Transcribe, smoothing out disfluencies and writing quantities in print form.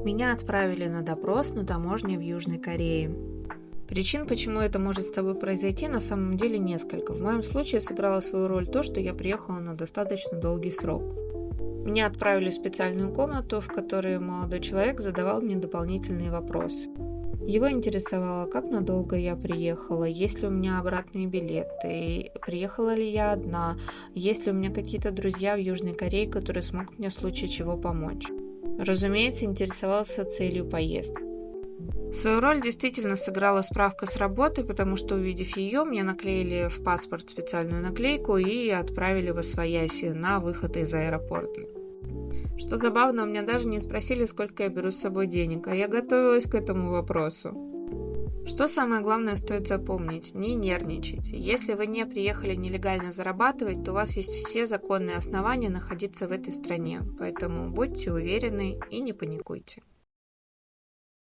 Меня отправили на допрос на таможне в Южной Корее. Причин, почему это может с тобой произойти, на самом деле несколько. В моем случае сыграло свою роль то, что я приехала на достаточно долгий срок. Меня отправили в специальную комнату, в которой молодой человек задавал мне дополнительные вопросы. Его интересовало, как надолго я приехала, есть ли у меня обратные билеты, приехала ли я одна, есть ли у меня какие-то друзья в Южной Корее, которые смогут мне в случае чего помочь. Разумеется, интересовался целью поездки. Свою роль действительно сыграла справка с работы, потому что, увидев ее, мне наклеили в паспорт специальную наклейку и отправили восвояси на выход из аэропорта. Что забавно, у меня даже не спросили, сколько я беру с собой денег, а я готовилась к этому вопросу. Что самое главное стоит запомнить? Не нервничайте. Если вы не приехали нелегально зарабатывать, то у вас есть все законные основания находиться в этой стране, поэтому будьте уверены и не паникуйте.